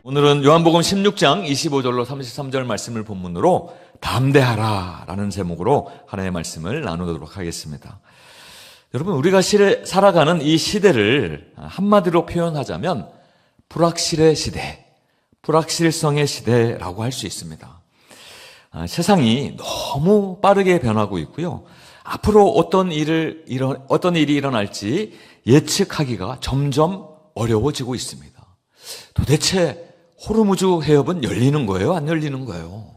오늘은 요한복음 16장 25절로 33절 말씀을 본문으로 담대하라 라는 제목으로 하나님의 말씀을 나누도록 하겠습니다. 여러분, 우리가 살아가는 이 시대를 한마디로 표현하자면 불확실의 시대, 불확실성의 시대라고 할 수 있습니다. 세상이 너무 빠르게 변하고 있고요. 앞으로 어떤 일이 일어날지 예측하기가 점점 어려워지고 있습니다. 도대체 호르무즈 해협은 열리는 거예요? 안 열리는 거예요?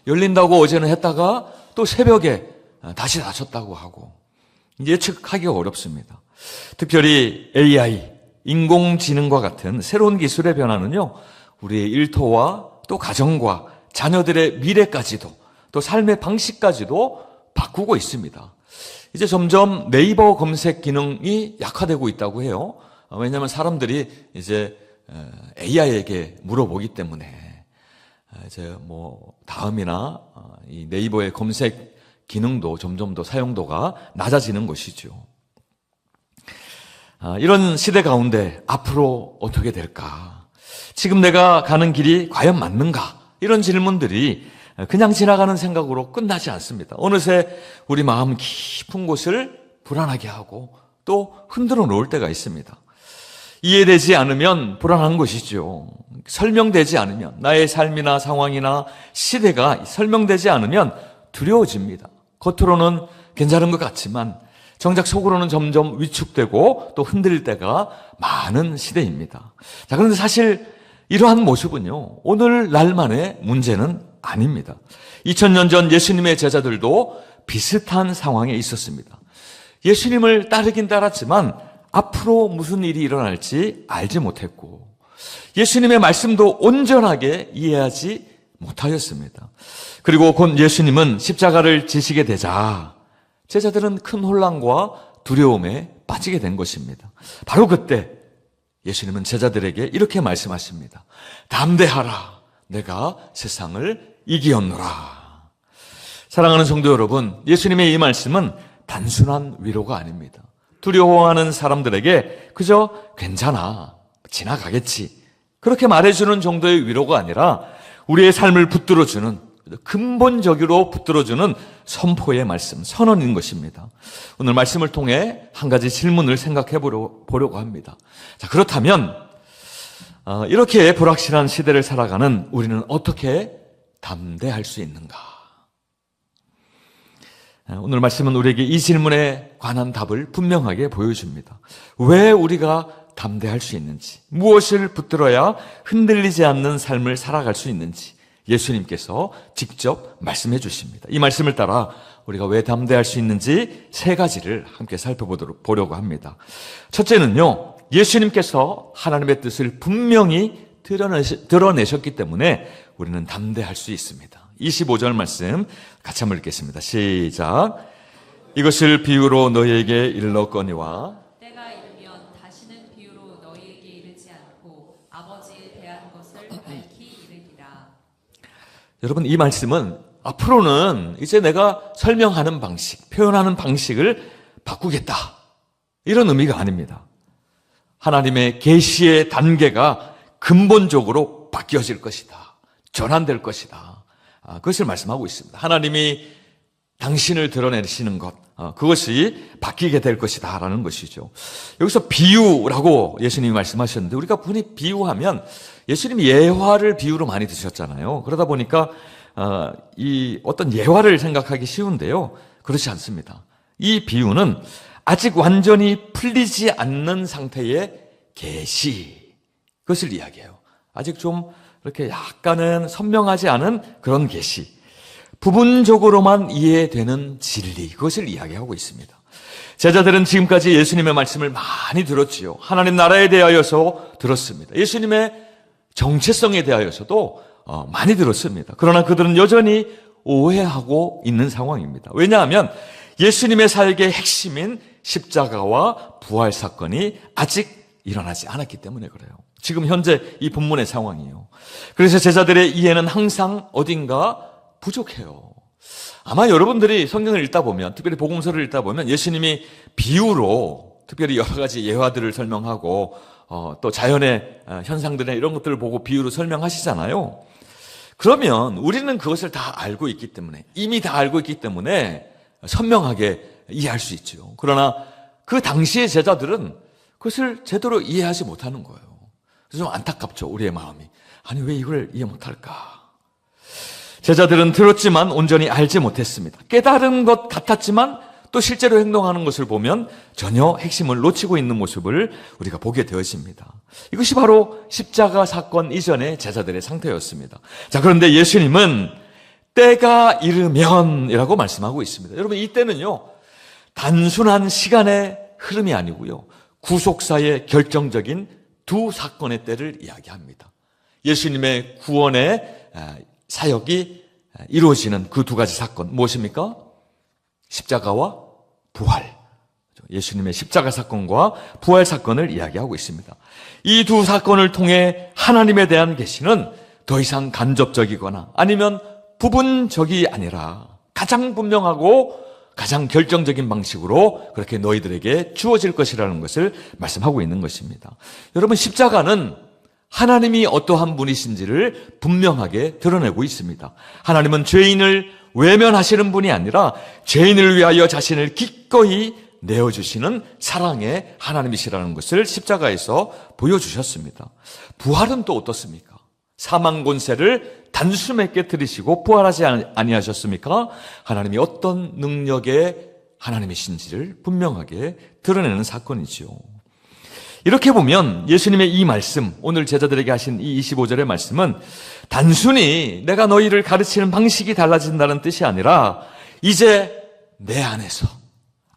열린다고 어제는 했다가 또 새벽에 다시 닫혔다고 하고 예측하기가 어렵습니다. 특별히 AI, 인공지능과 같은 새로운 기술의 변화는요, 우리의 일터와 또 가정과 자녀들의 미래까지도 또 삶의 방식까지도 바꾸고 있습니다. 이제 점점 네이버 검색 기능이 약화되고 있다고 해요. 왜냐하면 사람들이 이제 AI에게 물어보기 때문에 이제 다음이나 이 네이버의 검색 기능도 점점 더 사용도가 낮아지는 것이죠. 이런 시대 가운데 앞으로 어떻게 될까? 지금 내가 가는 길이 과연 맞는가? 이런 질문들이 그냥 지나가는 생각으로 끝나지 않습니다. 어느새 우리 마음 깊은 곳을 불안하게 하고 또 흔들어 놓을 때가 있습니다. 이해되지 않으면 불안한 것이죠. 설명되지 않으면, 나의 삶이나 상황이나 시대가 설명되지 않으면 두려워집니다. 겉으로는 괜찮은 것 같지만 정작 속으로는 점점 위축되고 또 흔들릴 때가 많은 시대입니다. 자, 그런데 사실 이러한 모습은요, 오늘날만의 문제는 아닙니다. 2000년 전 예수님의 제자들도 비슷한 상황에 있었습니다. 예수님을 따르긴 따랐지만 앞으로 무슨 일이 일어날지 알지 못했고 예수님의 말씀도 온전하게 이해하지 못하였습니다. 그리고 곧 예수님은 십자가를 지시게 되자 제자들은 큰 혼란과 두려움에 빠지게 된 것입니다. 바로 그때 예수님은 제자들에게 이렇게 말씀하십니다. 담대하라, 내가 세상을 이기었노라. 사랑하는 성도 여러분, 예수님의 이 말씀은 단순한 위로가 아닙니다. 두려워하는 사람들에게 그저 괜찮아, 지나가겠지, 그렇게 말해주는 정도의 위로가 아니라 우리의 삶을 붙들어주는, 근본적으로 붙들어주는 선포의 말씀, 선언인 것입니다. 오늘 말씀을 통해 한 가지 질문을 생각해 보려고 합니다. 자, 그렇다면 이렇게 불확실한 시대를 살아가는 우리는 어떻게 담대할 수 있는가? 오늘 말씀은 우리에게 이 질문에 관한 답을 분명하게 보여줍니다. 왜 우리가 담대할 수 있는지, 무엇을 붙들어야 흔들리지 않는 삶을 살아갈 수 있는지 예수님께서 직접 말씀해 주십니다. 이 말씀을 따라 우리가 왜 담대할 수 있는지 세 가지를 함께 살펴보려고 합니다. 첫째는요, 예수님께서 하나님의 뜻을 분명히 드러내셨기 때문에 우리는 담대할 수 있습니다. 25절 말씀 같이 한번 읽겠습니다. 시작. 이것을 비유로 너희에게 일렀거니와 때가 이르면 다시는 비유로 너희에게 이르지 않고 아버지에 대한 것을 밝히 이르리라. 여러분, 이 말씀은 앞으로는 이제 내가 설명하는 방식, 표현하는 방식을 바꾸겠다, 이런 의미가 아닙니다. 하나님의 계시의 단계가 근본적으로 바뀌어질 것이다, 전환될 것이다, 그것을 말씀하고 있습니다. 하나님이 당신을 드러내시는 것, 그것이 바뀌게 될 것이다 라는 것이죠. 여기서 비유라고 예수님이 말씀하셨는데, 우리가 흔히 비유하면 예수님이 예화를 비유로 많이 드셨잖아요. 그러다 보니까 이 어떤 예화를 생각하기 쉬운데요, 그렇지 않습니다. 이 비유는 아직 완전히 풀리지 않는 상태의 계시, 그것을 이야기해요. 아직 좀 이렇게 약간은 선명하지 않은 그런 계시, 부분적으로만 이해되는 진리, 그것을 이야기하고 있습니다. 제자들은 지금까지 예수님의 말씀을 많이 들었지요. 하나님 나라에 대하여서 들었습니다. 예수님의 정체성에 대하여서도 많이 들었습니다. 그러나 그들은 여전히 오해하고 있는 상황입니다. 왜냐하면 예수님의 사역의 핵심인 십자가와 부활 사건이 아직 일어나지 않았기 때문에 그래요. 지금 현재 이 본문의 상황이에요. 그래서 제자들의 이해는 항상 어딘가 부족해요. 아마 여러분들이 성경을 읽다 보면, 특별히 복음서를 읽다 보면 예수님이 비유로 특별히 여러 가지 예화들을 설명하고 또 자연의 현상들이나 이런 것들을 보고 비유로 설명하시잖아요. 그러면 우리는 그것을 다 알고 있기 때문에, 이미 다 알고 있기 때문에 선명하게 이해할 수 있죠. 그러나 그 당시의 제자들은 그것을 제대로 이해하지 못하는 거예요. 그래서 좀 안타깝죠, 우리의 마음이. 아니, 왜 이걸 이해 못할까? 제자들은 들었지만 온전히 알지 못했습니다. 깨달은 것 같았지만 또 실제로 행동하는 것을 보면 전혀 핵심을 놓치고 있는 모습을 우리가 보게 되어집니다. 이것이 바로 십자가 사건 이전의 제자들의 상태였습니다. 자, 그런데 예수님은 때가 이르면이라고 말씀하고 있습니다. 여러분, 이 때는요, 단순한 시간의 흐름이 아니고요, 구속사의 결정적인 두 사건의 때를 이야기합니다. 예수님의 구원의 사역이 이루어지는 그 두 가지 사건, 무엇입니까? 십자가와 부활. 예수님의 십자가 사건과 부활 사건을 이야기하고 있습니다. 이 두 사건을 통해 하나님에 대한 계시는 더 이상 간접적이거나 아니면 부분적이 아니라 가장 분명하고 가장 결정적인 방식으로 그렇게 너희들에게 주어질 것이라는 것을 말씀하고 있는 것입니다. 여러분, 십자가는 하나님이 어떠한 분이신지를 분명하게 드러내고 있습니다. 하나님은 죄인을 외면하시는 분이 아니라 죄인을 위하여 자신을 기꺼이 내어주시는 사랑의 하나님이시라는 것을 십자가에서 보여주셨습니다. 부활은 또 어떻습니까? 사망 권세를 단숨에 깨뜨리시고 부활하지 아니하셨습니까? 하나님이 어떤 능력의 하나님이신지를 분명하게 드러내는 사건이지요. 이렇게 보면 예수님의 이 말씀, 오늘 제자들에게 하신 이 25절의 말씀은 단순히 내가 너희를 가르치는 방식이 달라진다는 뜻이 아니라 이제 내 안에서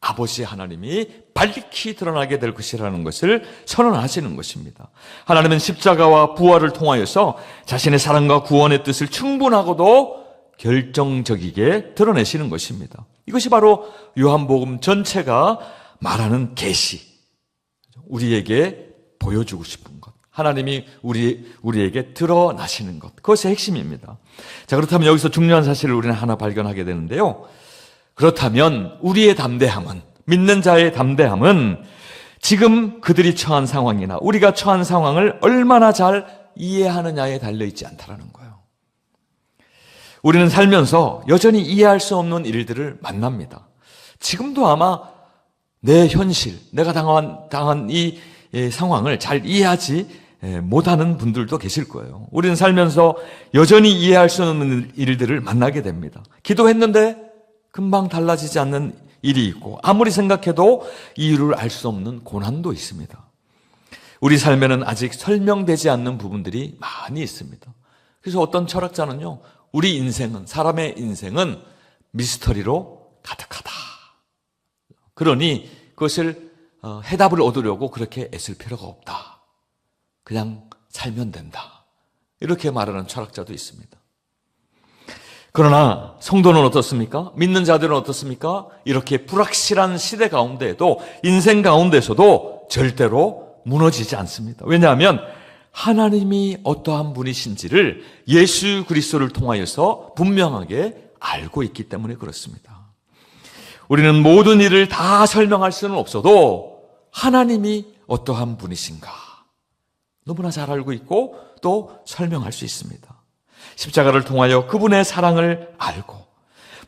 아버지 하나님이 밝히 드러나게 될 것이라는 것을 선언하시는 것입니다. 하나님은 십자가와 부활을 통하여서 자신의 사랑과 구원의 뜻을 충분하고도 결정적이게 드러내시는 것입니다. 이것이 바로 요한복음 전체가 말하는 계시, 우리에게 보여주고 싶은 것, 하나님이 우리에게 드러나시는 것, 그것이 핵심입니다. 자, 그렇다면 여기서 중요한 사실을 우리는 하나 발견하게 되는데요. 그렇다면 우리의 담대함은, 믿는 자의 담대함은 지금 그들이 처한 상황이나 우리가 처한 상황을 얼마나 잘 이해하느냐에 달려있지 않다라는 거예요. 우리는 살면서 여전히 이해할 수 없는 일들을 만납니다. 지금도 아마 내 현실, 내가 당한 이 상황을 잘 이해하지 못하는 분들도 계실 거예요. 우리는 살면서 여전히 이해할 수 없는 일들을 만나게 됩니다. 기도했는데 금방 달라지지 않는 일이 있고 아무리 생각해도 이유를 알 수 없는 고난도 있습니다. 우리 삶에는 아직 설명되지 않는 부분들이 많이 있습니다. 그래서 어떤 철학자는요, 우리 인생은, 사람의 인생은 미스터리로 가득하다. 그러니 그것을 해답을 얻으려고 그렇게 애쓸 필요가 없다. 그냥 살면 된다. 이렇게 말하는 철학자도 있습니다. 그러나 성도는 어떻습니까? 믿는 자들은 어떻습니까? 이렇게 불확실한 시대 가운데에도, 인생 가운데서도 절대로 무너지지 않습니다. 왜냐하면 하나님이 어떠한 분이신지를 예수 그리스도를 통하여서 분명하게 알고 있기 때문에 그렇습니다. 우리는 모든 일을 다 설명할 수는 없어도 하나님이 어떠한 분이신가 너무나 잘 알고 있고 또 설명할 수 있습니다. 십자가를 통하여 그분의 사랑을 알고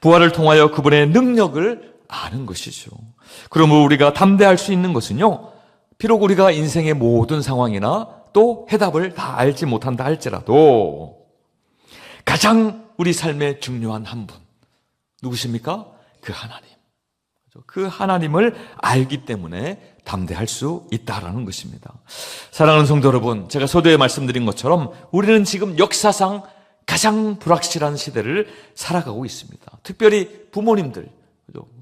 부활을 통하여 그분의 능력을 아는 것이죠. 그러므로 우리가 담대할 수 있는 것은요, 비록 우리가 인생의 모든 상황이나 또 해답을 다 알지 못한다 할지라도 가장 우리 삶에 중요한 한 분, 누구십니까? 그 하나님. 그 하나님을 알기 때문에 담대할 수 있다라는 것입니다. 사랑하는 성도 여러분, 제가 서두에 말씀드린 것처럼 우리는 지금 역사상 가장 불확실한 시대를 살아가고 있습니다. 특별히 부모님들,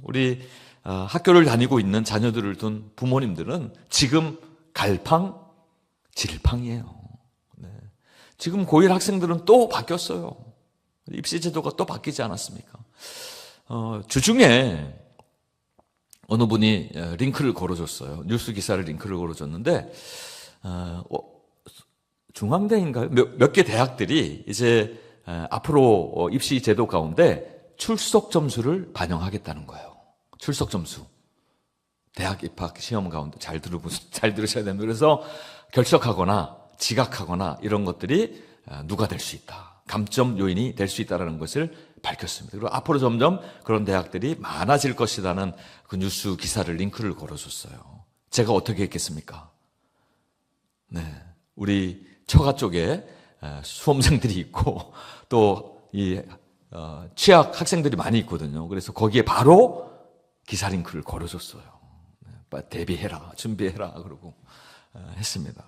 우리 학교를 다니고 있는 자녀들을 둔 부모님들은 지금 갈팡질팡이에요. 네. 지금 고1 학생들은 또 바뀌었어요. 입시 제도가 또 바뀌지 않았습니까? 주중에 어느 분이 링크를 걸어줬어요. 뉴스 기사를 링크를 걸어줬는데, 중앙대인가요? 몇 개 대학들이 이제 앞으로 입시 제도 가운데 출석 점수를 반영하겠다는 거예요. 출석 점수. 대학 입학 시험 가운데 잘 들으셔야 됩니다. 그래서 결석하거나 지각하거나 이런 것들이 누가 될 수 있다. 감점 요인이 될 수 있다는 것을 밝혔습니다. 그리고 앞으로 점점 그런 대학들이 많아질 것이라는 그 뉴스 기사를 링크를 걸어줬어요. 제가 어떻게 했겠습니까? 네, 우리 처가 쪽에 수험생들이 있고 또 이 취학 학생들이 많이 있거든요. 그래서 거기에 바로 기사 링크를 걸어줬어요. 대비해라, 준비해라 그러고 했습니다.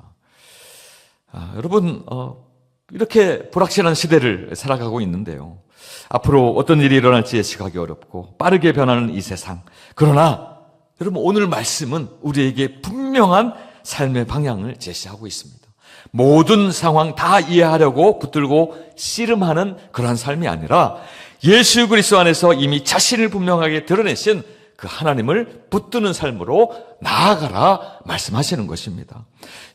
여러분 이렇게 불확실한 시대를 살아가고 있는데요. 앞으로 어떤 일이 일어날지 예측하기 어렵고 빠르게 변하는 이 세상. 그러나 여러분 오늘 말씀은 우리에게 분명한 삶의 방향을 제시하고 있습니다. 모든 상황 다 이해하려고 붙들고 씨름하는 그러한 삶이 아니라 예수 그리스도 안에서 이미 자신을 분명하게 드러내신 그 하나님을 붙드는 삶으로 나아가라 말씀하시는 것입니다.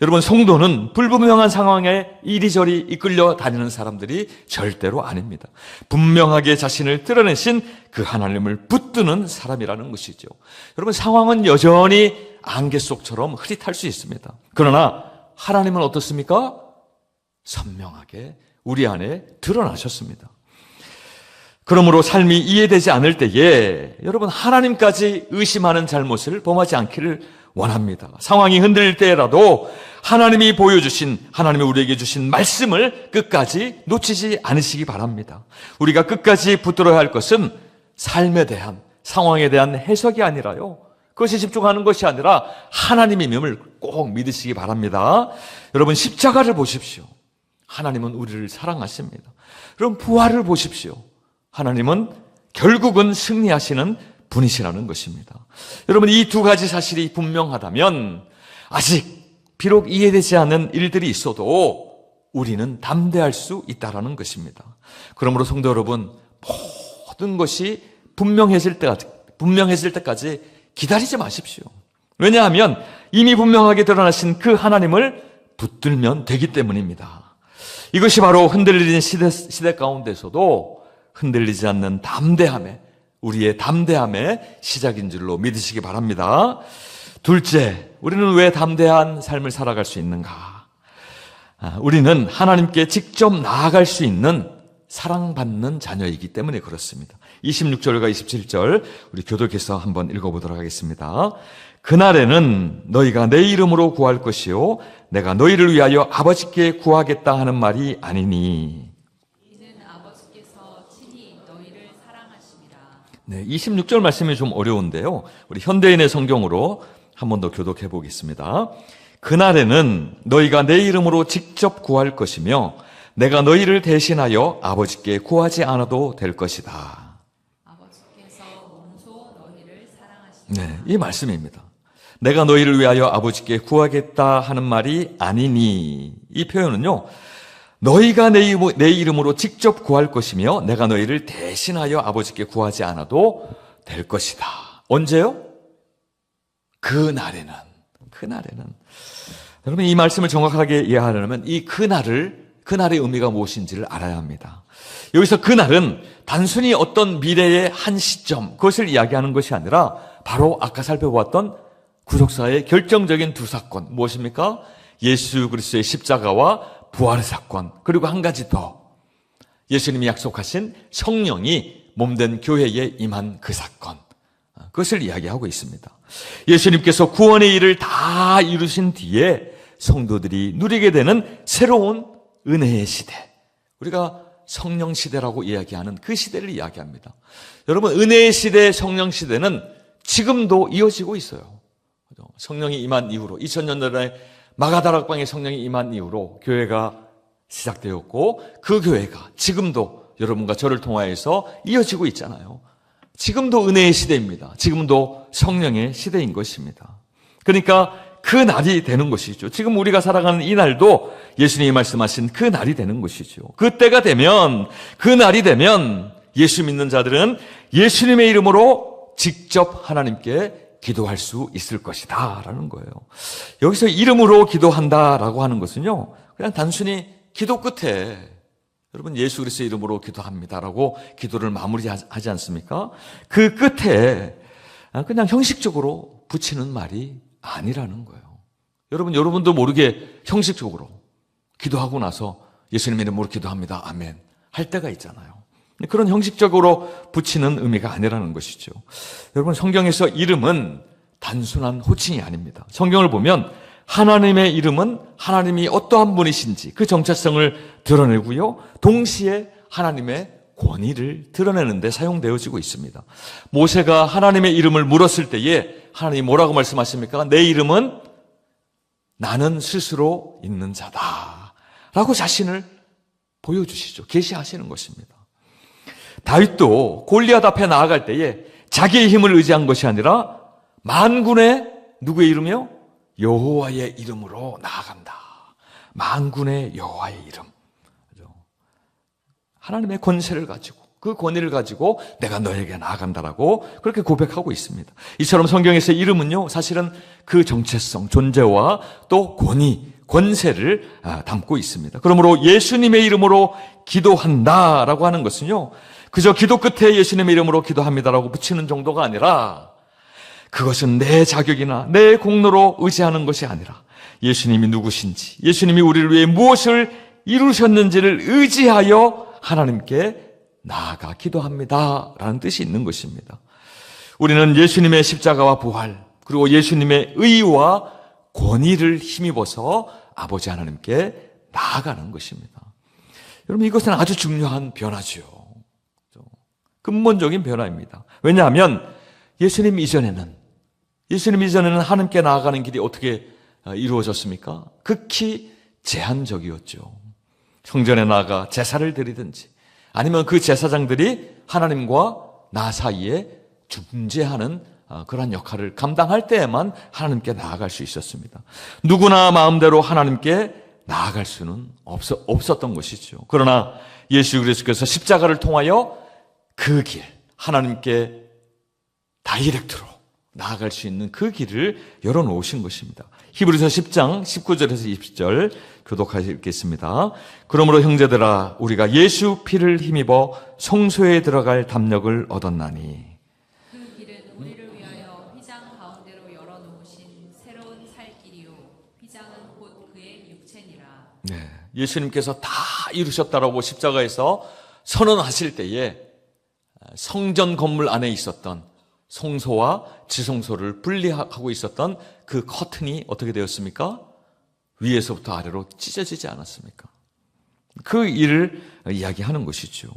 여러분 성도는 불분명한 상황에 이리저리 이끌려 다니는 사람들이 절대로 아닙니다. 분명하게 자신을 드러내신 그 하나님을 붙드는 사람이라는 것이죠. 여러분 상황은 여전히 안개 속처럼 흐릿할 수 있습니다. 그러나 하나님은 어떻습니까? 선명하게 우리 안에 드러나셨습니다. 그러므로 삶이 이해되지 않을 때에 여러분 하나님까지 의심하는 잘못을 범하지 않기를 원합니다. 상황이 흔들릴 때라도 하나님이 보여주신, 하나님이 우리에게 주신 말씀을 끝까지 놓치지 않으시기 바랍니다. 우리가 끝까지 붙들어야 할 것은 삶에 대한, 상황에 대한 해석이 아니라요, 그것이 집중하는 것이 아니라 하나님임을 꼭 믿으시기 바랍니다. 여러분 십자가를 보십시오. 하나님은 우리를 사랑하십니다. 여러분 부활을 보십시오. 하나님은 결국은 승리하시는 분이시라는 것입니다. 여러분 이 두 가지 사실이 분명하다면 아직 비록 이해되지 않는 일들이 있어도 우리는 담대할 수 있다는 것입니다. 그러므로 성도 여러분 모든 것이 분명해질 때까지 기다리지 마십시오. 왜냐하면 이미 분명하게 드러나신 그 하나님을 붙들면 되기 때문입니다. 이것이 바로 흔들리는 시대 가운데서도 흔들리지 않는 담대함의, 우리의 담대함의 시작인 줄로 믿으시기 바랍니다. 둘째, 우리는 왜 담대한 삶을 살아갈 수 있는가? 우리는 하나님께 직접 나아갈 수 있는 사랑받는 자녀이기 때문에 그렇습니다. 26절과 27절 우리 교독해서 한번 읽어보도록 하겠습니다. 그날에는 너희가 내 이름으로 구할 것이요 내가 너희를 위하여 아버지께 구하겠다 하는 말이 아니니. 이는 아버지께서 친히 너희를 사랑하심이라. 네, 26절 말씀이 좀 어려운데요. 우리 현대인의 성경으로 한 번 더 교독해 보겠습니다. 그날에는 너희가 내 이름으로 직접 구할 것이며 내가 너희를 대신하여 아버지께 구하지 않아도 될 것이다. 아버지께서 몸소 너희를 사랑하시니라. 네, 이 말씀입니다. 내가 너희를 위하여 아버지께 구하겠다 하는 말이 아니니. 이 표현은요, 너희가 내 이름으로 직접 구할 것이며 내가 너희를 대신하여 아버지께 구하지 않아도 될 것이다. 언제요? 그날에는. 여러분 이 말씀을 정확하게 이해하려면 이 그날의 의미가 무엇인지를 알아야 합니다. 여기서 그날은 단순히 어떤 미래의 한 시점, 그것을 이야기하는 것이 아니라 바로 아까 살펴보았던 구속사의 결정적인 두 사건, 무엇입니까? 예수 그리스도의 십자가와 부활의 사건, 그리고 한 가지 더, 예수님이 약속하신 성령이 몸된 교회에 임한 그 사건, 그것을 이야기하고 있습니다. 예수님께서 구원의 일을 다 이루신 뒤에 성도들이 누리게 되는 새로운 은혜의 시대, 우리가 성령 시대라고 이야기하는 그 시대를 이야기합니다. 여러분 은혜의 시대, 성령 시대는 지금도 이어지고 있어요. 성령이 임한 이후로 2000년 전에 마가다락방에 성령이 임한 이후로 교회가 시작되었고 그 교회가 지금도 여러분과 저를 통하여서 이어지고 있잖아요. 지금도 은혜의 시대입니다. 지금도 성령의 시대인 것입니다. 그러니까 그 날이 되는 것이죠. 지금 우리가 살아가는 이 날도 예수님이 말씀하신 그 날이 되는 것이죠. 그때가 되면, 그 날이 되면 예수 믿는 자들은 예수님의 이름으로 직접 하나님께 기도할 수 있을 것이다 라는 거예요. 여기서 이름으로 기도한다라고 하는 것은요, 그냥 단순히 기도 끝에 여러분 예수 그리스도의 이름으로 기도합니다라고 기도를 마무리하지 않습니까? 그 끝에 그냥 형식적으로 붙이는 말이 아니라는 거예요. 여러분도 모르게 형식적으로 기도하고 나서 예수님 이름으로 기도합니다. 아멘. 할 때가 있잖아요. 그런 형식적으로 붙이는 의미가 아니라는 것이죠. 여러분, 성경에서 이름은 단순한 호칭이 아닙니다. 성경을 보면 하나님의 이름은 하나님이 어떠한 분이신지 그 정체성을 드러내고요. 동시에 하나님의 권위를 드러내는 데 사용되어지고 있습니다. 모세가 하나님의 이름을 물었을 때에 하나님이 뭐라고 말씀하십니까? 내 이름은 나는 스스로 있는 자다 라고 자신을 보여주시죠. 계시하시는 것입니다. 다윗도 골리앗 앞에 나아갈 때에 자기의 힘을 의지한 것이 아니라 만군의 누구의 이름이요? 여호와의 이름으로 나아간다. 만군의 여호와의 이름. 하나님의 권세를 가지고 그 권위를 가지고 내가 너에게 나아간다라고 그렇게 고백하고 있습니다. 이처럼 성경에서 이름은요, 사실은 그 정체성, 존재와 또 권위, 권세를 담고 있습니다. 그러므로 예수님의 이름으로 기도한다라고 하는 것은요, 그저 기도 끝에 예수님의 이름으로 기도합니다라고 붙이는 정도가 아니라 그것은 내 자격이나 내 공로로 의지하는 것이 아니라 예수님이 누구신지, 예수님이 우리를 위해 무엇을 이루셨는지를 의지하여 하나님께 나아가 기도합니다라는 뜻이 있는 것입니다. 우리는 예수님의 십자가와 부활, 그리고 예수님의 의와 권위를 힘입어서 아버지 하나님께 나아가는 것입니다. 여러분, 이것은 아주 중요한 변화죠. 근본적인 변화입니다. 왜냐하면 예수님 이전에는 하나님께 나아가는 길이 어떻게 이루어졌습니까? 극히 제한적이었죠. 성전에 나가 제사를 드리든지 아니면 그 제사장들이 하나님과 나 사이에 중재하는 그러한 역할을 감당할 때에만 하나님께 나아갈 수 있었습니다. 누구나 마음대로 하나님께 나아갈 수는 없었던 것이죠. 그러나 예수 그리스도께서 십자가를 통하여 그 길, 하나님께 다이렉트로 나아갈 수 있는 그 길을 열어놓으신 것입니다. 히브리서 10장 19절에서 20절 교독하겠습니다. 그러므로 형제들아, 우리가 예수 피를 힘입어 성소에 들어갈 담력을 얻었나니 그 길은 우리를 위하여 휘장 가운데로 열어놓으신 새로운 살 길이요 휘장은 곧 그의 육체니라. 네, 예수님께서 다 이루셨다라고 십자가에서 선언하실 때에 성전 건물 안에 있었던 성소와 지성소를 분리하고 있었던 그 커튼이 어떻게 되었습니까? 위에서부터 아래로 찢어지지 않았습니까? 그 일을 이야기하는 것이죠.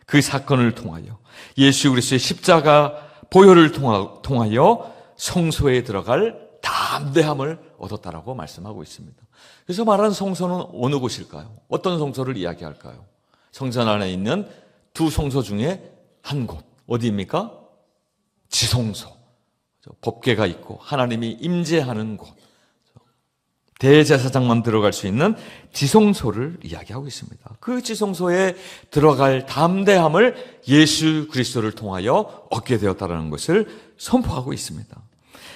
그 사건을 통하여 예수 그리스도의 십자가 보혈을 통하여 성소에 들어갈 담대함을 얻었다라고 말씀하고 있습니다. 그래서 말하는 성소는 어느 곳일까요? 어떤 성소를 이야기할까요? 성전 안에 있는 두 성소 중에 한 곳, 어디입니까? 지성소, 법궤가 있고 하나님이 임재하는 곳, 대제사장만 들어갈 수 있는 지성소를 이야기하고 있습니다. 그 지성소에 들어갈 담대함을 예수 그리스도를 통하여 얻게 되었다는 것을 선포하고 있습니다.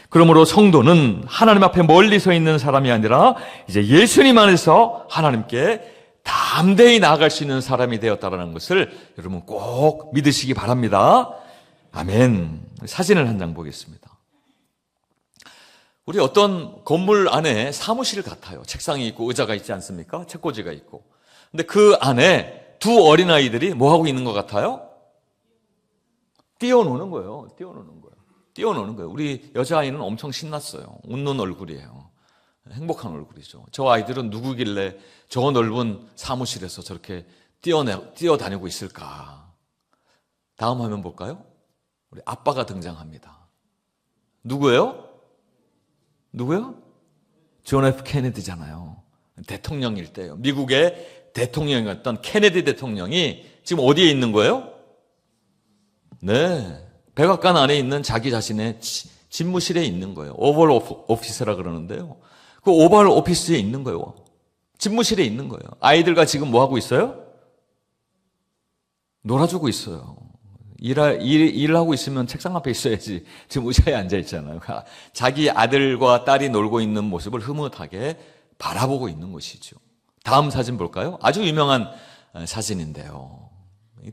그러므로 성도는 하나님 앞에 멀리 서 있는 사람이 아니라 이제 예수님 안에서 하나님께 담대히 나아갈 수 있는 사람이 되었다는 것을 여러분 꼭 믿으시기 바랍니다. 아멘. 사진을 한 장 보겠습니다. 우리 어떤 건물 안에 사무실 같아요. 책상이 있고 의자가 있지 않습니까? 책꽂이가 있고. 근데 그 안에 두 어린아이들이 뭐 하고 있는 것 같아요? 뛰어노는 거예요. 뛰어노는 거예요. 우리 여자아이는 엄청 신났어요. 웃는 얼굴이에요. 행복한 얼굴이죠. 저 아이들은 누구길래 저 넓은 사무실에서 저렇게 뛰어다니고 있을까? 다음 화면 볼까요? 우리 아빠가 등장합니다. 누구예요? 존 F 케네디잖아요. 대통령일 때요. 미국의 대통령이었던 케네디 대통령이 지금 어디에 있는 거예요? 네, 백악관 안에 있는 자기 자신의 집무실에 있는 거예요. 오벌 오피스라 그러는데요. 그 오벌 오피스에 있는 거예요. 집무실에 있는 거예요. 아이들과 지금 뭐 하고 있어요? 놀아주고 있어요. 일을 하고 있으면 책상 앞에 있어야지. 지금 의자에 앉아 있잖아요. 자기 아들과 딸이 놀고 있는 모습을 흐뭇하게 바라보고 있는 것이죠. 다음 사진 볼까요? 아주 유명한 사진인데요.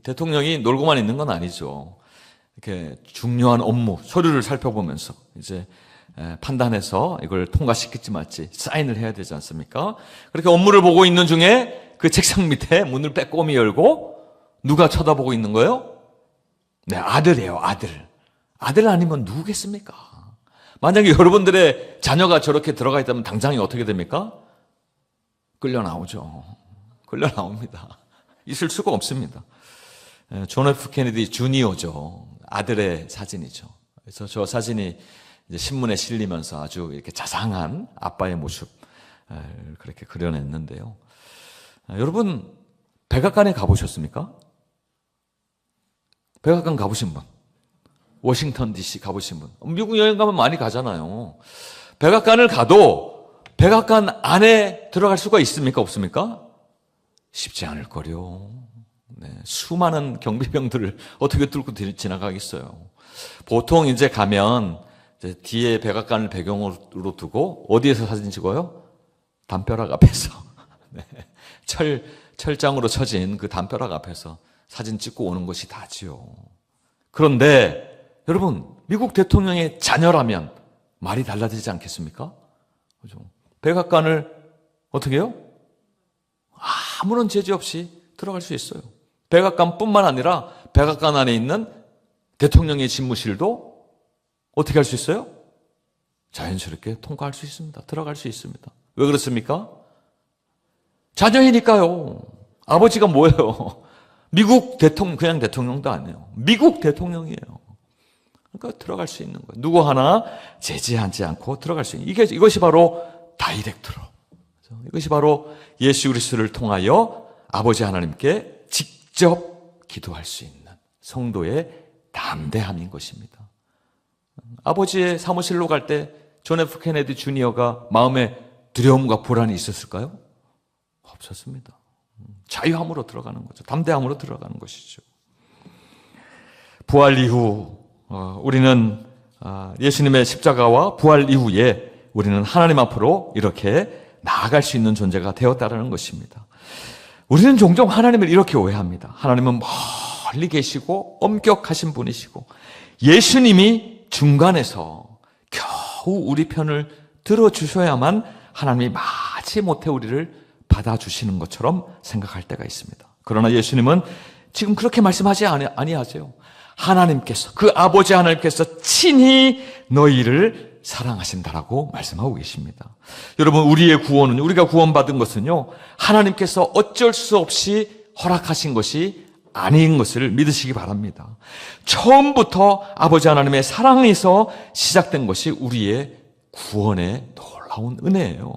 대통령이 놀고만 있는 건 아니죠. 이렇게 중요한 업무, 서류를 살펴보면서 이제 판단해서 이걸 통과시킬지 말지 사인을 해야 되지 않습니까? 그렇게 업무를 보고 있는 중에 그 책상 밑에 문을 빼꼼히 열고 누가 쳐다보고 있는 거예요? 네, 아들이에요, 아들. 아들 아니면 누구겠습니까? 만약에 여러분들의 자녀가 저렇게 들어가 있다면 당장이 어떻게 됩니까? 끌려 나오죠. 끌려 나옵니다. 있을 수가 없습니다. 존 F 케네디 주니어죠. 아들의 사진이죠. 그래서 저 사진이 이제 신문에 실리면서 아주 이렇게 자상한 아빠의 모습 그렇게 그려냈는데요. 여러분 백악관에 가보셨습니까? 백악관 가보신 분, 워싱턴 DC 가보신 분, 미국 여행 가면 많이 가잖아요. 백악관을 가도 백악관 안에 들어갈 수가 있습니까? 없습니까? 쉽지 않을 거요. 네, 수많은 경비병들을 어떻게 뚫고 지나가겠어요. 보통 이제 가면 이제 뒤에 백악관을 배경으로 두고 어디에서 사진 찍어요? 담벼락 앞에서. 네, 철장으로 쳐진 그 담벼락 앞에서 사진 찍고 오는 것이 다지요. 그런데 여러분 미국 대통령의 자녀라면 말이 달라지지 않겠습니까? 그죠? 백악관을 어떻게 해요? 아무런 제재 없이 들어갈 수 있어요. 백악관뿐만 아니라 백악관 안에 있는 대통령의 집무실도 어떻게 할 수 있어요? 자연스럽게 통과할 수 있습니다. 들어갈 수 있습니다. 왜 그렇습니까? 자녀이니까요. 아버지가 뭐예요? 미국 대통령, 그냥 대통령도 아니에요. 미국 대통령이에요. 그러니까 들어갈 수 있는 거예요. 누구 하나 제재하지 않고 들어갈 수 있는 이것이 바로 다이렉트로. 이것이 바로 예수 그리스도를 통하여 아버지 하나님께 직접 기도할 수 있는 성도의 담대함인 것입니다. 아버지의 사무실로 갈 때 존 F 케네디 주니어가 마음에 두려움과 불안이 있었을까요? 없었습니다. 자유함으로 들어가는 거죠. 담대함으로 들어가는 것이죠. 부활 이후 우리는 예수님의 십자가와 부활 이후에 우리는 하나님 앞으로 이렇게 나아갈 수 있는 존재가 되었다는 것입니다. 우리는 종종 하나님을 이렇게 오해합니다. 하나님은 멀리 계시고 엄격하신 분이시고 예수님이 중간에서 겨우 우리 편을 들어주셔야만 하나님이 마지못해 우리를 받아주시는 것처럼 생각할 때가 있습니다. 그러나 예수님은 지금 그렇게 말씀하지 아니하세요. 하나님께서, 그 아버지 하나님께서 친히 너희를 사랑하신다라고 말씀하고 계십니다. 여러분, 우리의 구원은, 우리가 구원받은 것은요, 하나님께서 어쩔 수 없이 허락하신 것이 아닌 것을 믿으시기 바랍니다. 처음부터 아버지 하나님의 사랑에서 시작된 것이 우리의 구원의 놀라운 은혜예요.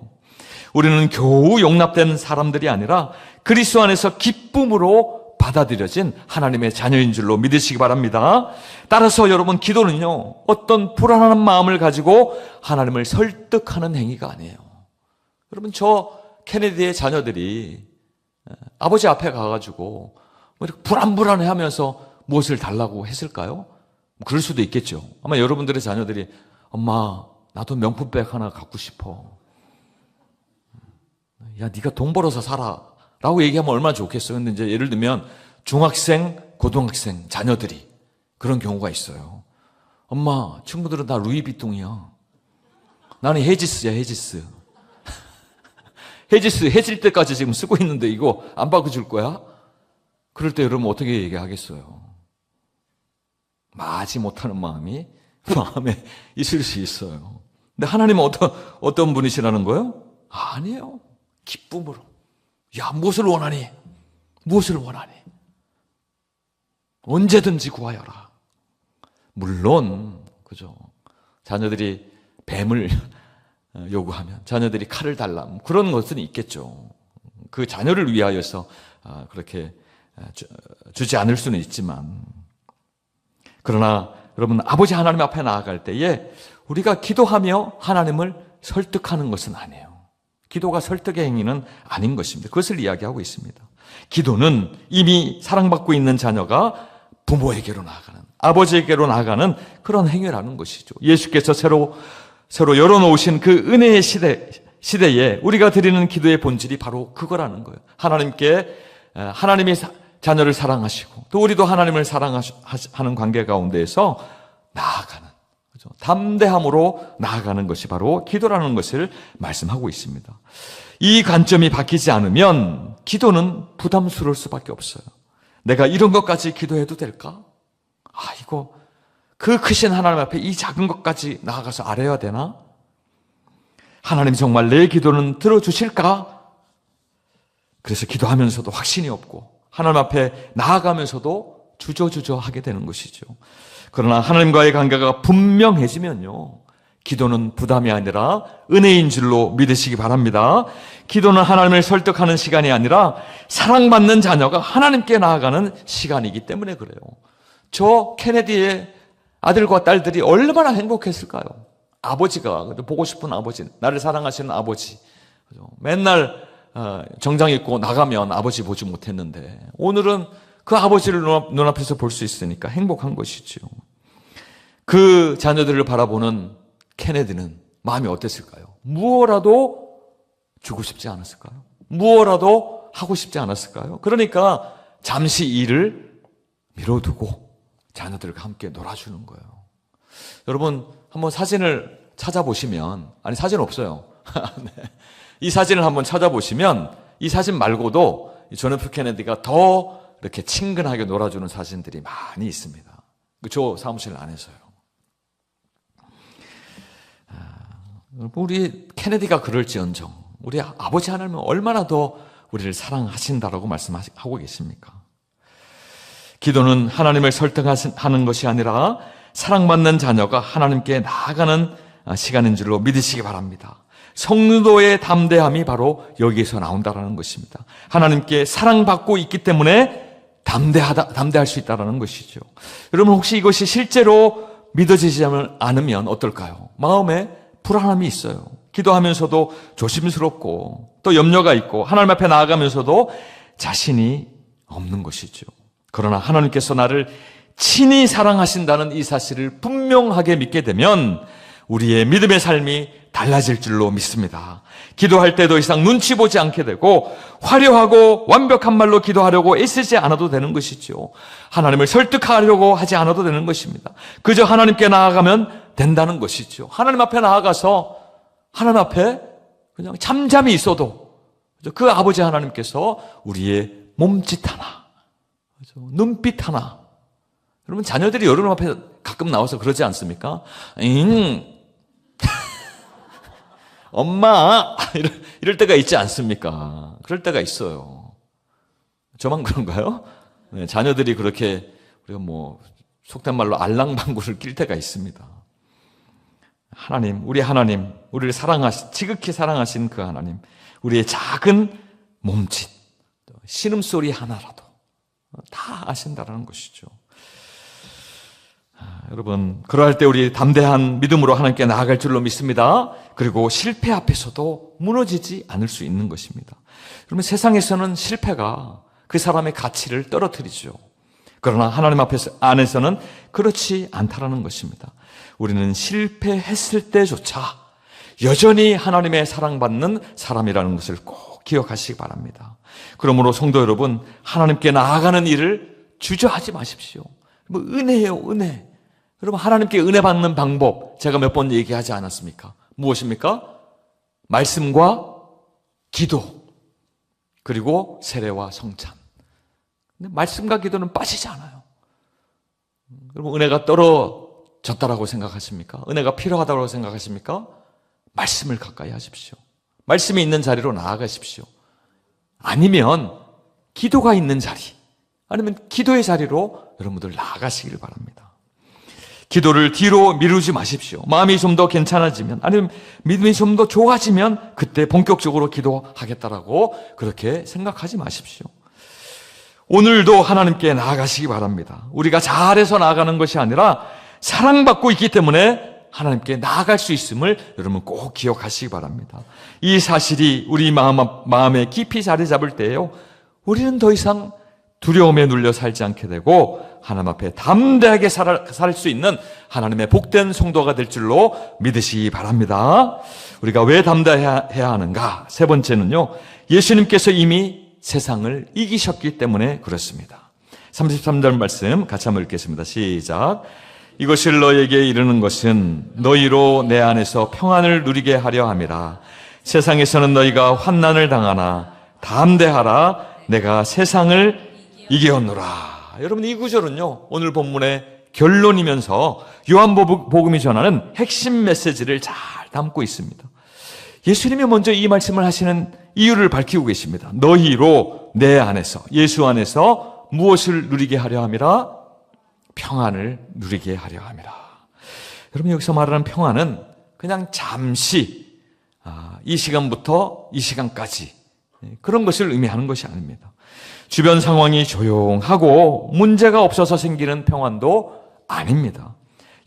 우리는 겨우 용납된 사람들이 아니라 그리스도 안에서 기쁨으로 받아들여진 하나님의 자녀인 줄로 믿으시기 바랍니다. 따라서 여러분, 기도는요, 어떤 불안한 마음을 가지고 하나님을 설득하는 행위가 아니에요. 여러분, 저 케네디의 자녀들이 아버지 앞에 가가지고 이렇게 불안불안해 하면서 무엇을 달라고 했을까요? 그럴 수도 있겠죠. 아마 여러분들의 자녀들이 엄마, 나도 명품백 하나 갖고 싶어. 야, 네가 돈 벌어서 살아 라고 얘기하면 얼마나 좋겠어요. 근데 이제 예를 들면 중학생, 고등학생 자녀들이 그런 경우가 있어요. 엄마, 친구들은 다 루이비통이야. 나는 헤지스야, 헤지스. 헤지스 해질 때까지 지금 쓰고 있는데 이거 안 바꿔줄 거야? 그럴 때 여러분 어떻게 얘기하겠어요? 마지 못하는 마음이 마음에 있을 수 있어요. 근데 하나님은 어떤 분이시라는 거예요? 아니에요. 기쁨으로. 야, 무엇을 원하니? 무엇을 원하니? 언제든지 구하여라. 물론, 그죠. 자녀들이 뱀을 요구하면, 자녀들이 칼을 달라. 그런 것은 있겠죠. 그 자녀를 위하여서 그렇게 주지 않을 수는 있지만, 그러나 여러분, 아버지 하나님 앞에 나아갈 때에 우리가 기도하며 하나님을 설득하는 것은 아니에요. 기도가 설득의 행위는 아닌 것입니다. 그것을 이야기하고 있습니다. 기도는 이미 사랑받고 있는 자녀가 부모에게로 나아가는, 아버지에게로 나아가는 그런 행위라는 것이죠. 예수께서 새로 열어놓으신 그 은혜의 시대에 우리가 드리는 기도의 본질이 바로 그거라는 거예요. 하나님이 자녀를 사랑하시고 또 우리도 하나님을 사랑하는 관계 가운데에서 나아가는, 그죠? 담대함으로 나아가는 것이 바로 기도라는 것을 말씀하고 있습니다. 이 관점이 바뀌지 않으면 기도는 부담스러울 수밖에 없어요. 내가 이런 것까지 기도해도 될까? 이거 그 크신 하나님 앞에 이 작은 것까지 나아가서 아뢰어야 되나? 하나님이 정말 내 기도는 들어주실까? 그래서 기도하면서도 확신이 없고 하나님 앞에 나아가면서도 주저주저하게 되는 것이죠. 그러나 하나님과의 관계가 분명해지면요, 기도는 부담이 아니라 은혜인 줄로 믿으시기 바랍니다. 기도는 하나님을 설득하는 시간이 아니라 사랑받는 자녀가 하나님께 나아가는 시간이기 때문에 그래요. 저 케네디의 아들과 딸들이 얼마나 행복했을까요? 아버지가, 보고 싶은 아버지, 나를 사랑하시는 아버지, 맨날 정장 입고 나가면 아버지 보지 못했는데 오늘은 그 아버지를 눈앞에서 볼 수 있으니까 행복한 것이죠. 그 자녀들을 바라보는 케네디는 마음이 어땠을까요? 무엇라도 주고 싶지 않았을까요? 무엇라도 하고 싶지 않았을까요? 그러니까 잠시 일을 미뤄두고 자녀들과 함께 놀아주는 거예요. 여러분 한번 사진을 찾아보시면, 아니 사진 없어요. 네. 이 사진을 한번 찾아보시면 이 사진 말고도 존 F 케네디가 더 이렇게 친근하게 놀아주는 사진들이 많이 있습니다. 저 사무실 안에서요. 우리 케네디가 그럴지언정 우리 아버지 하나님은 얼마나 더 우리를 사랑하신다라고 말씀하고 계십니까? 기도는 하나님을 설득하는 것이 아니라 사랑받는 자녀가 하나님께 나아가는 시간인 줄로 믿으시기 바랍니다. 성도의 담대함이 바로 여기에서 나온다는 것입니다. 하나님께 사랑받고 있기 때문에 담대할 수 있다는 것이죠. 여러분 혹시 이것이 실제로 믿어지지 않으면 어떨까요? 마음에 불안함이 있어요. 기도하면서도 조심스럽고 또 염려가 있고 하나님 앞에 나아가면서도 자신이 없는 것이죠. 그러나 하나님께서 나를 친히 사랑하신다는 이 사실을 분명하게 믿게 되면 우리의 믿음의 삶이 달라질 줄로 믿습니다. 기도할 때 더 이상 눈치 보지 않게 되고 화려하고 완벽한 말로 기도하려고 애쓰지 않아도 되는 것이죠. 하나님을 설득하려고 하지 않아도 되는 것입니다. 그저 하나님께 나아가면 된다는 것이죠. 하나님 앞에 나아가서 하나님 앞에 그냥 잠잠히 있어도 그 아버지 하나님께서 우리의 몸짓 하나, 눈빛 하나, 여러분 자녀들이 여러분 앞에 가끔 나와서 그러지 않습니까? 엄마 이럴 때가 있지 않습니까? 그럴 때가 있어요. 저만 그런가요? 네, 자녀들이 그렇게 우리가 속된 말로 알랑방구를 낄 때가 있습니다. 하나님, 우리를 지극히 사랑하신 그 하나님, 우리의 작은 몸짓, 신음소리 하나라도 다 아신다는 것이죠. 여러분, 그러할 때 우리 담대한 믿음으로 하나님께 나아갈 줄로 믿습니다. 그리고 실패 앞에서도 무너지지 않을 수 있는 것입니다. 여러분, 세상에서는 실패가 그 사람의 가치를 떨어뜨리죠. 그러나 하나님 안에서는 그렇지 않다라는 것입니다. 우리는 실패했을 때조차 여전히 하나님의 사랑받는 사람이라는 것을 꼭 기억하시기 바랍니다. 그러므로 성도 여러분, 하나님께 나아가는 일을 주저하지 마십시오. 은혜예요, 은혜. 여러분, 하나님께 은혜 받는 방법 제가 몇 번 얘기하지 않았습니까? 무엇입니까? 말씀과 기도, 그리고 세례와 성찬. 근데 말씀과 기도는 빠지지 않아요. 여러분, 은혜가 떨어졌다라고 생각하십니까? 은혜가 필요하다고 생각하십니까? 말씀을 가까이 하십시오. 말씀이 있는 자리로 나아가십시오. 아니면 기도가 있는 자리, 아니면 기도의 자리로 여러분들 나아가시길 바랍니다. 기도를 뒤로 미루지 마십시오. 마음이 좀 더 괜찮아지면, 아니면 믿음이 좀 더 좋아지면 그때 본격적으로 기도하겠다라고 그렇게 생각하지 마십시오. 오늘도 하나님께 나아가시기 바랍니다. 우리가 잘해서 나아가는 것이 아니라 사랑받고 있기 때문에 하나님께 나아갈 수 있음을 여러분 꼭 기억하시기 바랍니다. 이 사실이 우리 마음에 깊이 자리 잡을 때에요, 우리는 더 이상 두려움에 눌려 살지 않게 되고 하나님 앞에 담대하게 살 수 있는 하나님의 복된 성도가 될 줄로 믿으시기 바랍니다. 우리가 왜 담대해야 하는가? 세 번째는요, 예수님께서 이미 세상을 이기셨기 때문에 그렇습니다. 33절 말씀 같이 한번 읽겠습니다. 시작. 이것을 너에게 이르는 것은 너희로 내 안에서 평안을 누리게 하려 함이라. 세상에서는 너희가 환난을 당하나 담대하라. 내가 세상을 이기었노라. 여러분, 이 구절은요, 오늘 본문의 결론이면서 요한복음이 전하는 핵심 메시지를 잘 담고 있습니다. 예수님이 먼저 이 말씀을 하시는 이유를 밝히고 계십니다. 너희로 내 안에서, 예수 안에서 무엇을 누리게 하려 함이라? 평안을 누리게 하려 함이라. 여러분, 여기서 말하는 평안은 그냥 잠시, 이 시간부터 이 시간까지 그런 것을 의미하는 것이 아닙니다. 주변 상황이 조용하고 문제가 없어서 생기는 평안도 아닙니다.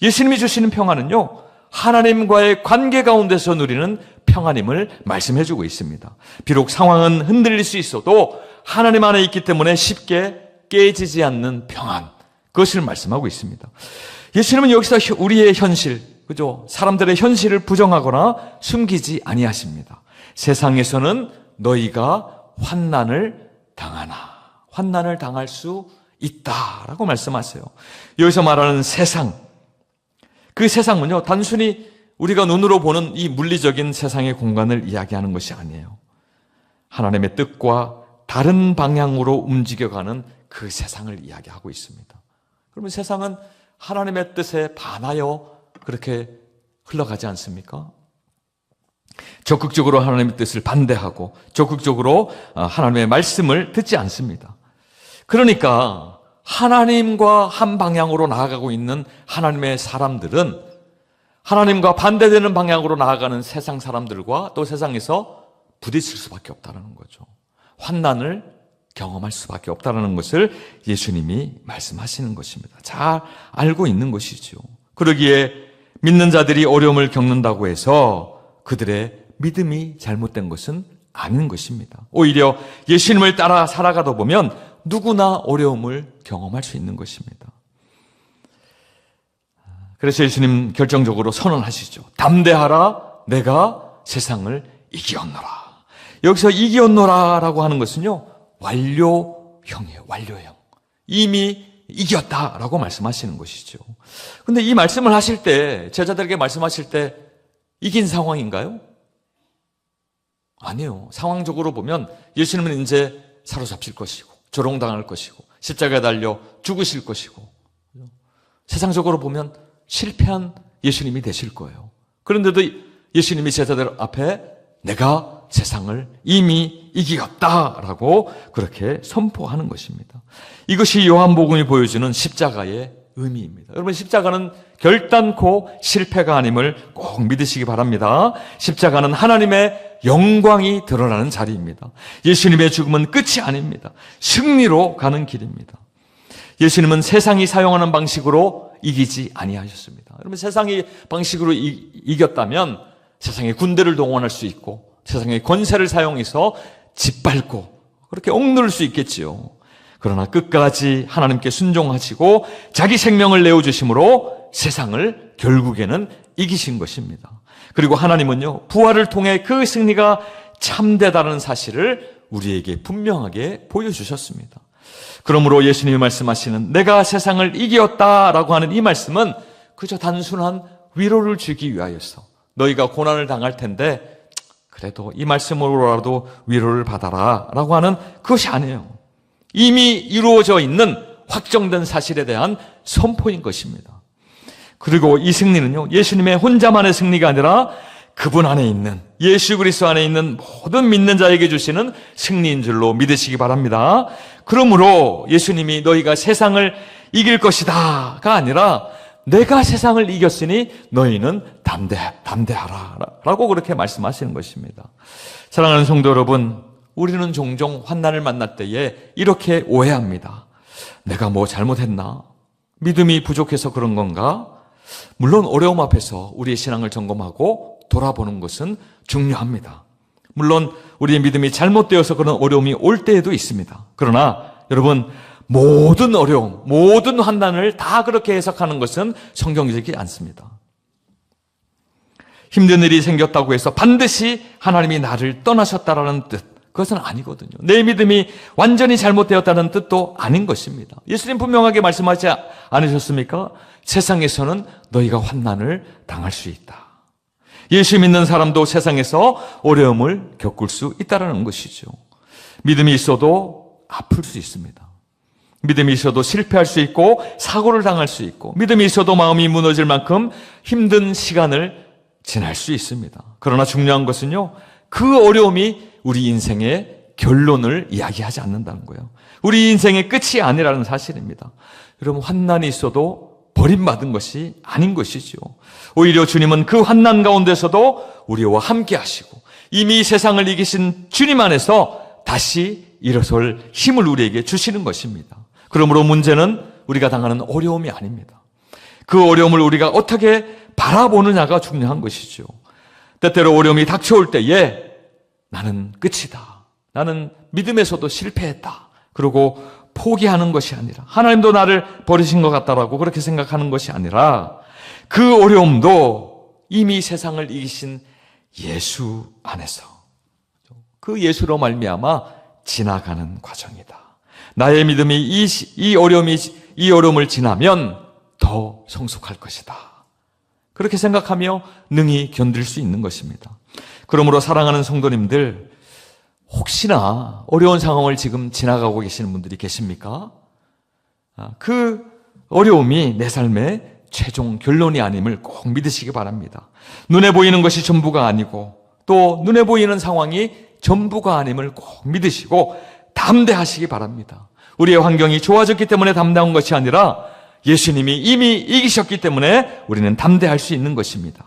예수님이 주시는 평안은요, 하나님과의 관계 가운데서 누리는 평안임을 말씀해 주고 있습니다. 비록 상황은 흔들릴 수 있어도 하나님 안에 있기 때문에 쉽게 깨지지 않는 평안, 그것을 말씀하고 있습니다. 예수님은 여기서 우리의 현실, 그죠? 사람들의 현실을 부정하거나 숨기지 아니하십니다. 세상에서는 너희가 환난을 당하나, 환난을 당할 수 있다라고 말씀하세요. 여기서 말하는 세상, 그 세상은요, 단순히 우리가 눈으로 보는 이 물리적인 세상의 공간을 이야기하는 것이 아니에요. 하나님의 뜻과 다른 방향으로 움직여가는 그 세상을 이야기하고 있습니다. 그러면 세상은 하나님의 뜻에 반하여 그렇게 흘러가지 않습니까? 적극적으로 하나님의 뜻을 반대하고 적극적으로 하나님의 말씀을 듣지 않습니다. 그러니까 하나님과 한 방향으로 나아가고 있는 하나님의 사람들은 하나님과 반대되는 방향으로 나아가는 세상 사람들과 또 세상에서 부딪힐 수밖에 없다는 거죠. 환난을 경험할 수밖에 없다는 것을 예수님이 말씀하시는 것입니다. 잘 알고 있는 것이죠. 그러기에 믿는 자들이 어려움을 겪는다고 해서 그들의 믿음이 잘못된 것은 아닌 것입니다. 오히려 예수님을 따라 살아가다 보면 누구나 어려움을 경험할 수 있는 것입니다. 그래서 예수님 결정적으로 선언하시죠. 담대하라, 내가 세상을 이기었노라. 여기서 이기었노라라고 하는 것은요, 완료형이에요. 완료형. 이미 이겼다라고 말씀하시는 것이죠. 근데 이 말씀을 하실 때, 제자들에게 말씀하실 때 이긴 상황인가요? 아니요. 상황적으로 보면 예수님은 이제 사로잡힐 것이고 조롱당할 것이고 십자가에 달려 죽으실 것이고, 세상적으로 보면 실패한 예수님이 되실 거예요. 그런데도 예수님이 제자들 앞에 내가 세상을 이미 이기었다라고 그렇게 선포하는 것입니다. 이것이 요한복음이 보여주는 십자가의 의미입니다. 여러분, 십자가는 결단코 실패가 아님을 꼭 믿으시기 바랍니다. 십자가는 하나님의 영광이 드러나는 자리입니다. 예수님의 죽음은 끝이 아닙니다. 승리로 가는 길입니다. 예수님은 세상이 사용하는 방식으로 이기지 아니하셨습니다. 여러분, 세상의 방식으로 이겼다면 세상의 군대를 동원할 수 있고 세상의 권세를 사용해서 짓밟고 그렇게 억누를 수 있겠지요. 그러나 끝까지 하나님께 순종하시고 자기 생명을 내어주심으로 세상을 결국에는 이기신 것입니다. 그리고 하나님은요, 부활을 통해 그 승리가 참되다는 사실을 우리에게 분명하게 보여주셨습니다. 그러므로 예수님이 말씀하시는 내가 세상을 이기었다라고 하는 이 말씀은 그저 단순한 위로를 주기 위하여서 너희가 고난을 당할 텐데 그래도 이 말씀으로라도 위로를 받아라 라고 하는 그것이 아니에요. 이미 이루어져 있는 확정된 사실에 대한 선포인 것입니다. 그리고 이 승리는요, 예수님의 혼자만의 승리가 아니라 그분 안에 있는, 예수 그리스도 안에 있는 모든 믿는 자에게 주시는 승리인 줄로 믿으시기 바랍니다. 그러므로 예수님이 너희가 세상을 이길 것이다가 아니라 내가 세상을 이겼으니 너희는 담대하라 라고 그렇게 말씀하시는 것입니다. 사랑하는 성도 여러분, 우리는 종종 환난을 만날 때에 이렇게 오해합니다. 내가 뭐 잘못했나? 믿음이 부족해서 그런 건가? 물론 어려움 앞에서 우리의 신앙을 점검하고 돌아보는 것은 중요합니다. 물론 우리의 믿음이 잘못되어서 그런 어려움이 올 때에도 있습니다. 그러나 여러분, 모든 어려움, 모든 환난을 다 그렇게 해석하는 것은 성경적이지 않습니다. 힘든 일이 생겼다고 해서 반드시 하나님이 나를 떠나셨다라는 뜻, 그것은 아니거든요. 내 믿음이 완전히 잘못되었다는 뜻도 아닌 것입니다. 예수님 분명하게 말씀하지 않으셨습니까? 세상에서는 너희가 환난을 당할 수 있다. 예수 믿는 사람도 세상에서 어려움을 겪을 수 있다는 것이죠. 믿음이 있어도 아플 수 있습니다. 믿음이 있어도 실패할 수 있고 사고를 당할 수 있고 믿음이 있어도 마음이 무너질 만큼 힘든 시간을 지날 수 있습니다. 그러나 중요한 것은요, 그 어려움이 우리 인생의 결론을 이야기하지 않는다는 거예요. 우리 인생의 끝이 아니라는 사실입니다. 여러분, 환난이 있어도 버림받은 것이 아닌 것이죠. 오히려 주님은 그 환난 가운데서도 우리와 함께 하시고 이미 세상을 이기신 주님 안에서 다시 일어설 힘을 우리에게 주시는 것입니다. 그러므로 문제는 우리가 당하는 어려움이 아닙니다. 그 어려움을 우리가 어떻게 바라보느냐가 중요한 것이죠. 때때로 어려움이 닥쳐올 때에 나는 끝이다, 나는 믿음에서도 실패했다, 그리고 포기하는 것이 아니라 하나님도 나를 버리신 것 같다라고 그렇게 생각하는 것이 아니라 그 어려움도 이미 세상을 이기신 예수 안에서 그 예수로 말미암아 지나가는 과정이다. 나의 믿음이 이 어려움을 지나면 더 성숙할 것이다. 그렇게 생각하며 능히 견딜 수 있는 것입니다. 그러므로 사랑하는 성도님들, 혹시나 어려운 상황을 지금 지나가고 계시는 분들이 계십니까? 그 어려움이 내 삶의 최종 결론이 아님을 꼭 믿으시기 바랍니다. 눈에 보이는 것이 전부가 아니고 또 눈에 보이는 상황이 전부가 아님을 꼭 믿으시고 담대하시기 바랍니다. 우리의 환경이 좋아졌기 때문에 담대한 것이 아니라 예수님이 이미 이기셨기 때문에 우리는 담대할 수 있는 것입니다.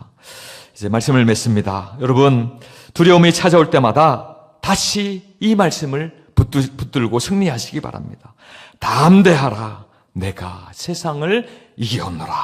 이제 말씀을 맺습니다. 여러분, 두려움이 찾아올 때마다 다시 이 말씀을 붙들고 승리하시기 바랍니다. 담대하라, 내가 세상을 이기었노라.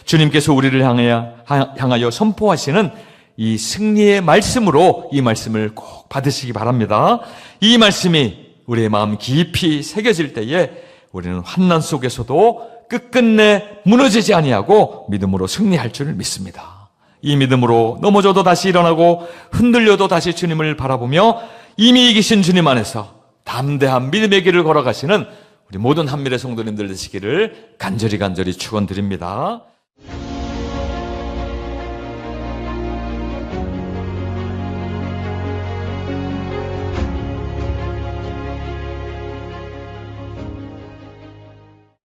주님께서 우리를 향하여 선포하시는 이 승리의 말씀으로 이 말씀을 꼭 받으시기 바랍니다. 이 말씀이 우리의 마음 깊이 새겨질 때에 우리는 환난 속에서도 끝끝내 무너지지 아니하고 믿음으로 승리할 줄 믿습니다. 이 믿음으로 넘어져도 다시 일어나고 흔들려도 다시 주님을 바라보며 이미 이기신 주님 안에서 담대한 믿음의 길을 걸어가시는 우리 모든 한미래 성도님들 되시기를 간절히 축원드립니다.